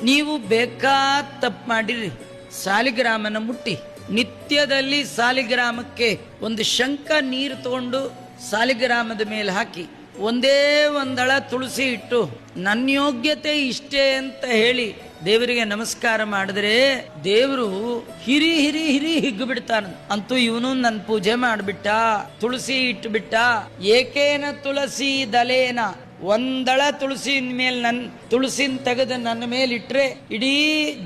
ನೀವು ಬೇಕಾದ ತಪ್ಪು ಮಾಡಿರಿ, ಸಾಲಿಗ್ರಾಮನ ಮುಟ್ಟಿ ನಿತ್ಯದಲ್ಲಿ ಸಾಲಿಗ್ರಾಮಕ್ಕೆ ಒಂದು ಶಂಕ ನೀರು ತಗೊಂಡು ಸಾಲಿಗ್ರಾಮದ ಮೇಲೆ ಹಾಕಿ ಒಂದೇ ಒಂದಳ ತುಳಸಿ ಇಟ್ಟು ನನ್ನ ಯೋಗ್ಯತೆ ಇಷ್ಟೇ ಅಂತ ಹೇಳಿ ದೇವರಿಗೆ ನಮಸ್ಕಾರ ಮಾಡಿದ್ರೆ ದೇವರು ಹಿರಿ ಹಿರಿ ಹಿರಿ ಹಿಗ್ಗು ಬಿಡ್ತಾನ. ಅಂತೂ ಇವನು ನನ್ನ ಪೂಜೆ ಮಾಡಿಬಿಟ್ಟ, ತುಳಸಿ ಇಟ್ಬಿಟ್ಟ. ಏಕೇನ ತುಳಸಿ ದಲೇನ, ಒಂದಳ ತುಳಸಿ ಮೇಲೆ ತುಳಸಿನ ತೆಗೆದು ನನ್ನ ಮೇಲೆ ಇಟ್ರೆ ಇಡೀ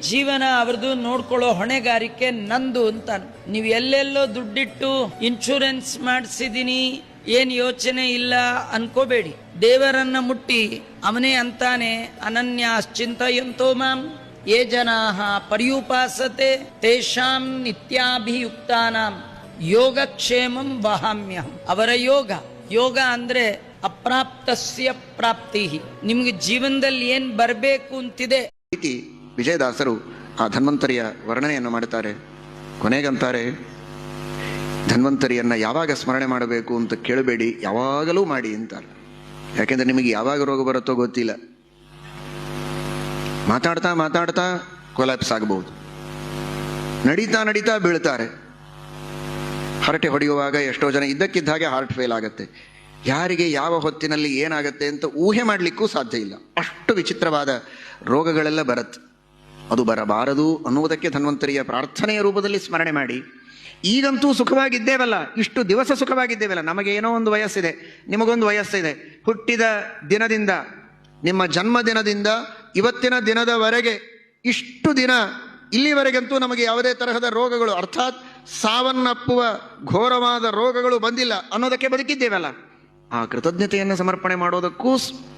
ಜೀವನ ಅವ್ರದ್ದು ನೋಡ್ಕೊಳ್ಳೋ ಹೊಣೆಗಾರಿಕೆ ನಂದು ಅಂತ. ನೀವು ಎಲ್ಲೆಲ್ಲೋ ದುಡ್ಡಿಟ್ಟು ಇನ್ಶೂರೆನ್ಸ್ ಮಾಡಿಸಿದೀನಿ, ಏನ್ ಯೋಚನೆ ಇಲ್ಲ ಅನ್ಕೋಬೇಡಿ. ದೇವರನ್ನ ಮುಟ್ಟಿ ಅವನೇ ಅಂತಾನೆ, ಅನನ್ಯಾಶ್ಚಿಂತಯಂತೋ ಮಾಂ ಯೇ ಜನಾಃ ಪರ್ಯುಪಾಸತೆ ತೇಷಾಂ ನಿತ್ಯಾಭಿಯುಕ್ತಾನಾಂ ಯೋಗಕ್ಷೇಮಂ ವಹಾಮ್ಯಹಂ. ಅವರ ಯೋಗ ಅಂದ್ರೆ ಅಪ್ರಾಪ್ತಸ್ಯ ಪ್ರಾಪ್ತಿ. ನಿಮ್ಗೆ ಜೀವನದಲ್ಲಿ ಏನ್ ಬರಬೇಕು ಅಂತಿದೆ. ವಿಜಯದಾಸರು ಆ ಧನ್ವಂತರಿಯ ವರ್ಣನೆಯನ್ನು ಮಾಡುತ್ತಾರೆ. ಕೊನೆಗಂತಾರೆ, ಧನ್ವಂತರಿಯನ್ನ ಯಾವಾಗ ಸ್ಮರಣೆ ಮಾಡಬೇಕು ಅಂತ ಕೇಳಬೇಡಿ, ಯಾವಾಗಲೂ ಮಾಡಿ ಅಂತಾರೆ. ಯಾಕೆಂದ್ರೆ ನಿಮಗೆ ಯಾವಾಗ ರೋಗ ಬರುತ್ತೋ ಗೊತ್ತಿಲ್ಲ. ಮಾತಾಡ್ತಾ ಮಾತಾಡ್ತಾ ಕೊಲಾಪ್ಸ್ ಆಗಬಹುದು, ನಡೀತಾ ನಡೀತಾ ಬೀಳ್ತಾರೆ. ಹರಟೆ ಹೊಡೆಯುವಾಗ ಎಷ್ಟೋ ಜನ ಇದ್ದಕ್ಕಿದ್ದ ಹಾಗೆ ಹಾರ್ಟ್ ಫೇಲ್ ಆಗುತ್ತೆ. ಯಾರಿಗೆ ಯಾವ ಹೊತ್ತಿನಲ್ಲಿ ಏನಾಗುತ್ತೆ ಅಂತ ಊಹೆ ಮಾಡಲಿಕ್ಕೂ ಸಾಧ್ಯ ಇಲ್ಲ. ಅಷ್ಟು ವಿಚಿತ್ರವಾದ ರೋಗಗಳೆಲ್ಲ ಬರುತ್ತೆ. ಅದು ಬರಬಾರದು ಅನ್ನುವುದಕ್ಕೆ ಧನ್ವಂತರಿಯ ಪ್ರಾರ್ಥನೆಯ ರೂಪದಲ್ಲಿ ಸ್ಮರಣೆ ಮಾಡಿ. ಈಗಂತೂ ಸುಖವಾಗಿದ್ದೇವಲ್ಲ, ಇಷ್ಟು ದಿವಸ ಸುಖವಾಗಿದ್ದೇವಲ್ಲ. ನಮಗೆ ಏನೋ ಒಂದು ವಯಸ್ಸಿದೆ, ನಿಮಗೊಂದು ವಯಸ್ಸಿದೆ. ಹುಟ್ಟಿದ ದಿನದಿಂದ, ನಿಮ್ಮ ಜನ್ಮದಿನದಿಂದ ಇವತ್ತಿನ ದಿನದವರೆಗೆ ಇಷ್ಟು ದಿನ ಇಲ್ಲಿವರೆಗಂತೂ ನಮಗೆ ಯಾವುದೇ ತರಹದ ರೋಗಗಳು ಅರ್ಥಾತ್ ಸಾವನ್ನಪ್ಪುವ ಘೋರವಾದ ರೋಗಗಳು ಬಂದಿಲ್ಲ ಅನ್ನೋದಕ್ಕೆ ಬದುಕಿದ್ದೇವಲ್ಲ. ಆ ಕೃತಜ್ಞತೆಯನ್ನು ಸಮರ್ಪಣೆ ಮಾಡೋದಕ್ಕೂ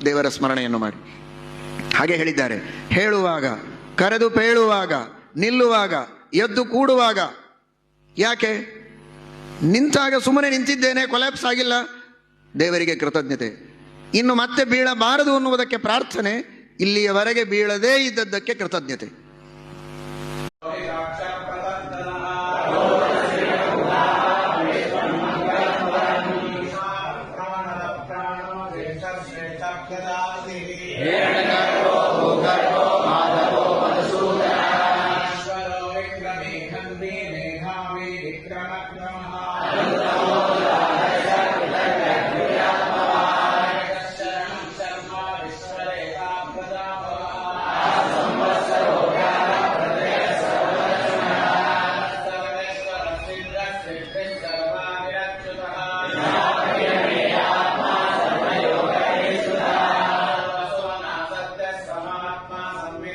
ದೇವರ ಸ್ಮರಣೆಯನ್ನು ಮಾಡಿ. ಹಾಗೆ ಹೇಳಿದ್ದಾರೆ, ಹೇಳುವಾಗ, ಕರೆದು ಪೇಳುವಾಗ, ನಿಲ್ಲುವಾಗ, ಎದ್ದು ಕೂಡುವಾಗ. ಯಾಕೆ? ನಿಂತಾಗ ಸುಮ್ಮನೆ ನಿಂತಿದ್ದೇನೆ, ಕೊಲ್ಯಾಪ್ಸ್ ಆಗಿಲ್ಲ, ದೇವರಿಗೆ ಕೃತಜ್ಞತೆ. ಇನ್ನು ಮತ್ತೆ ಬೀಳಬಾರದು ಅನ್ನುವುದಕ್ಕೆ ಪ್ರಾರ್ಥನೆ, ಇಲ್ಲಿಯವರೆಗೆ ಬೀಳದೇ ಇದ್ದದ್ದಕ್ಕೆ ಕೃತಜ್ಞತೆ.